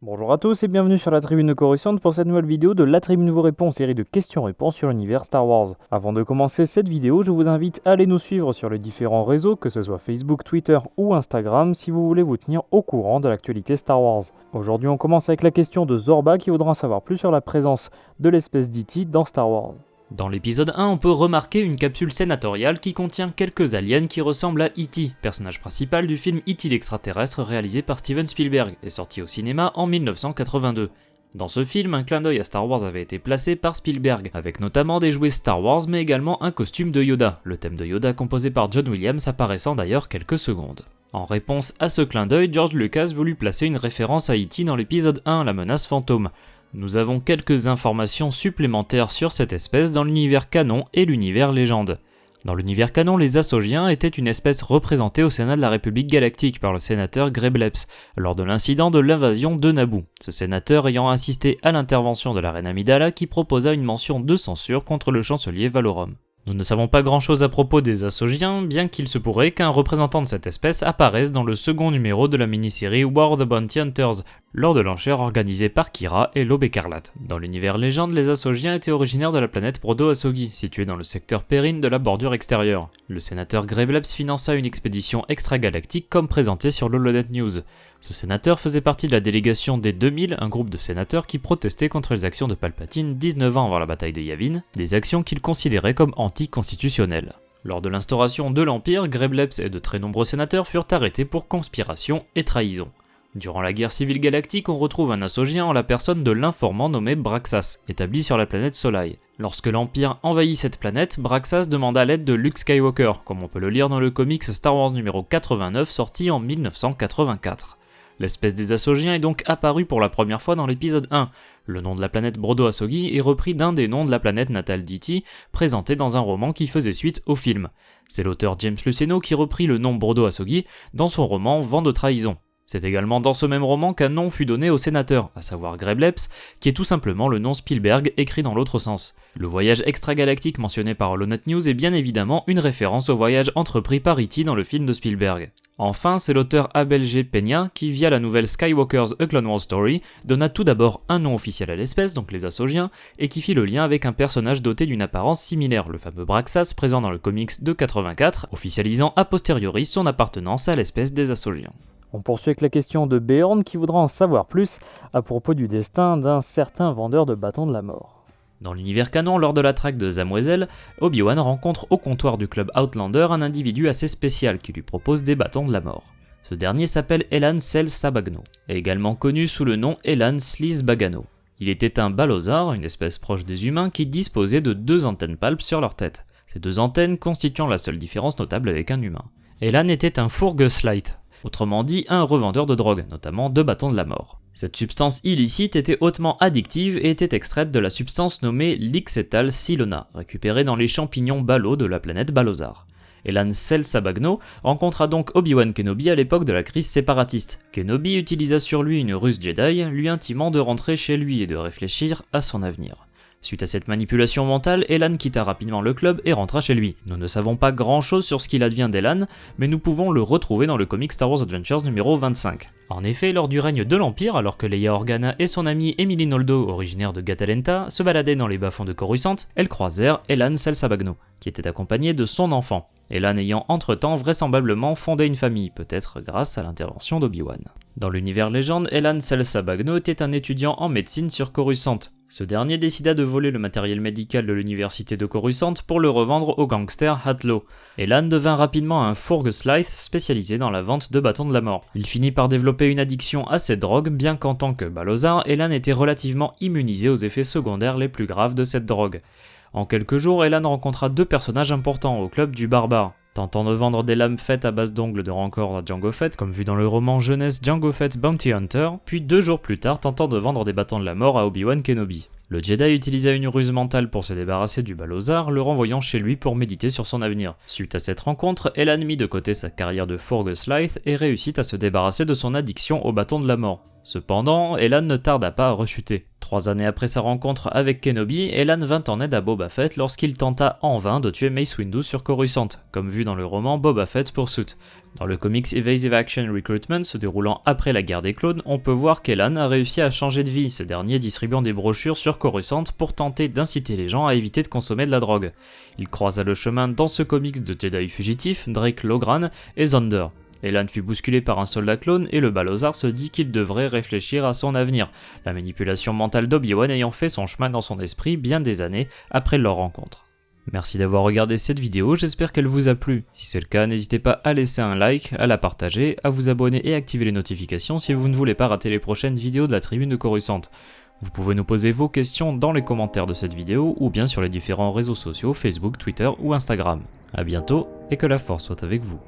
Bonjour à tous et bienvenue sur la Tribune de Coruscant pour cette nouvelle vidéo de la Tribune vous répond, série de questions-réponses sur l'univers Star Wars. Avant de commencer cette vidéo, je vous invite à aller nous suivre sur les différents réseaux, que ce soit Facebook, Twitter ou Instagram, si vous voulez vous tenir au courant de l'actualité Star Wars. Aujourd'hui on commence avec la question de Zorba qui voudra en savoir plus sur la présence de l'espèce d'E.T. dans Star Wars. Dans l'épisode 1, on peut remarquer une capsule sénatoriale qui contient quelques aliens qui ressemblent à E.T., personnage principal du film E.T. l'extraterrestre réalisé par Steven Spielberg et sorti au cinéma en 1982. Dans ce film, un clin d'œil à Star Wars avait été placé par Spielberg, avec notamment des jouets Star Wars mais également un costume de Yoda, le thème de Yoda composé par John Williams apparaissant d'ailleurs quelques secondes. En réponse à ce clin d'œil, George Lucas voulut placer une référence à E.T. dans l'épisode 1, la menace fantôme. Nous avons quelques informations supplémentaires sur cette espèce dans l'univers canon et l'univers légende. Dans l'univers canon, les Assogiens étaient une espèce représentée au Sénat de la République Galactique par le sénateur Grebleps, lors de l'incident de l'invasion de Naboo, ce sénateur ayant assisté à l'intervention de la reine Amidala qui proposa une mention de censure contre le chancelier Valorum. Nous ne savons pas grand chose à propos des Assogiens, bien qu'il se pourrait qu'un représentant de cette espèce apparaisse dans le second numéro de la mini-série War of the Bounty Hunters, lors de l'enchère organisée par Kira et l'Aube écarlate. Dans l'univers légende, les Assogiens étaient originaires de la planète Brodo-Asogi, située dans le secteur Perrine de la bordure extérieure. Le sénateur Grebleps finança une expédition extragalactique comme présenté sur l'Holonet News. Ce sénateur faisait partie de la délégation des 2000, un groupe de sénateurs qui protestaient contre les actions de Palpatine 19 ans avant la bataille de Yavin, des actions qu'il considérait comme anticonstitutionnelles. Lors de l'instauration de l'Empire, Grebleps et de très nombreux sénateurs furent arrêtés pour conspiration et trahison. Durant la guerre civile galactique, on retrouve un Assogien en la personne de l'informant nommé Braxas, établi sur la planète Solai. Lorsque l'Empire envahit cette planète, Braxas demanda l'aide de Luke Skywalker, comme on peut le lire dans le comics Star Wars numéro 89 sorti en 1984. L'espèce des Assogiens est donc apparue pour la première fois dans l'épisode 1. Le nom de la planète Brodo-Asogi est repris d'un des noms de la planète natale d'E.T., présenté dans un roman qui faisait suite au film. C'est l'auteur James Luceno qui reprit le nom Brodo-Asogi dans son roman Vent de trahison. C'est également dans ce même roman qu'un nom fut donné au sénateur, à savoir Grebleps, qui est tout simplement le nom Spielberg écrit dans l'autre sens. Le voyage extragalactique mentionné par Holonet News est bien évidemment une référence au voyage entrepris par E.T. dans le film de Spielberg. Enfin, c'est l'auteur Abel G. Peña qui, via la nouvelle Skywalker's A Clone Wars Story, donna tout d'abord un nom officiel à l'espèce, donc les Assogiens, et qui fit le lien avec un personnage doté d'une apparence similaire, le fameux Braxas présent dans le comics de 84, officialisant a posteriori son appartenance à l'espèce des Assogiens. On poursuit avec la question de Beorn qui voudra en savoir plus à propos du destin d'un certain vendeur de bâtons de la mort. Dans l'univers canon, lors de la traque de Zamwezell, Obi-Wan rencontre au comptoir du club Outlander un individu assez spécial qui lui propose des bâtons de la mort. Ce dernier s'appelle Elan Sel Sabagno, et également connu sous le nom Elan Sliz Bagano. Il était un Balozar, une espèce proche des humains qui disposait de 2 antennes palpes sur leur tête, ces 2 antennes constituant la seule différence notable avec un humain. Elan était un Fourgeslite, autrement dit un revendeur de drogue, notamment de bâtons de la mort. Cette substance illicite était hautement addictive et était extraite de la substance nommée l'Ixetal Silona, récupérée dans les champignons Balo de la planète Balozar. Elan Sel Sabagno rencontra donc Obi-Wan Kenobi à l'époque de la crise séparatiste. Kenobi utilisa sur lui une ruse Jedi, lui intimant de rentrer chez lui et de réfléchir à son avenir. Suite à cette manipulation mentale, Elan quitta rapidement le club et rentra chez lui. Nous ne savons pas grand chose sur ce qu'il advient d'Elan, mais nous pouvons le retrouver dans le comic Star Wars Adventures numéro 25. En effet, lors du règne de l'Empire, alors que Leia Organa et son amie Emily Noldo, originaire de Gatalenta, se baladaient dans les bas-fonds de Coruscant, elles croisèrent Elan Sel Sabagno, qui était accompagné de son enfant. Elan ayant entre-temps vraisemblablement fondé une famille, peut-être grâce à l'intervention d'Obi-Wan. Dans l'univers légende, Elan Sel Sabagno était un étudiant en médecine sur Coruscant. Ce dernier décida de voler le matériel médical de l'université de Coruscant pour le revendre au gangster Hatlo. Elan devint rapidement un Fourgeslite spécialisé dans la vente de bâtons de la mort. Il finit par développer une addiction à cette drogue, bien qu'en tant que Balozar, Elan était relativement immunisé aux effets secondaires les plus graves de cette drogue. En quelques jours, Elan rencontra 2 personnages importants au club du Barbare. Tentant de vendre des lames faites à base d'ongles de rancor à Jango Fett, comme vu dans le roman jeunesse Jango Fett Bounty Hunter, puis 2 jours plus tard tentant de vendre des bâtons de la mort à Obi-Wan Kenobi. Le Jedi utilisa une ruse mentale pour se débarrasser du Balozar, le renvoyant chez lui pour méditer sur son avenir. Suite à cette rencontre, Elan mit de côté sa carrière de Fourgeslite et réussit à se débarrasser de son addiction au bâton de la mort. Cependant, Elan ne tarda pas à rechuter. 3 années après sa rencontre avec Kenobi, Elan vint en aide à Boba Fett lorsqu'il tenta en vain de tuer Mace Windu sur Coruscant, comme vu dans le roman Boba Fett Pursuit. Dans le comics Evasive Action Recruitment se déroulant après la guerre des clones, on peut voir qu'Elan a réussi à changer de vie, ce dernier distribuant des brochures sur Coruscant pour tenter d'inciter les gens à éviter de consommer de la drogue. Il croisa le chemin dans ce comics de Jedi fugitifs, Drake Logran et Zonder. Elan fut bousculé par un soldat clone et le Balozar se dit qu'il devrait réfléchir à son avenir, la manipulation mentale d'Obi-Wan ayant fait son chemin dans son esprit bien des années après leur rencontre. Merci d'avoir regardé cette vidéo, j'espère qu'elle vous a plu. Si c'est le cas, n'hésitez pas à laisser un like, à la partager, à vous abonner et activer les notifications si vous ne voulez pas rater les prochaines vidéos de la Tribune de Coruscant. Vous pouvez nous poser vos questions dans les commentaires de cette vidéo ou bien sur les différents réseaux sociaux Facebook, Twitter ou Instagram. A bientôt et que la force soit avec vous.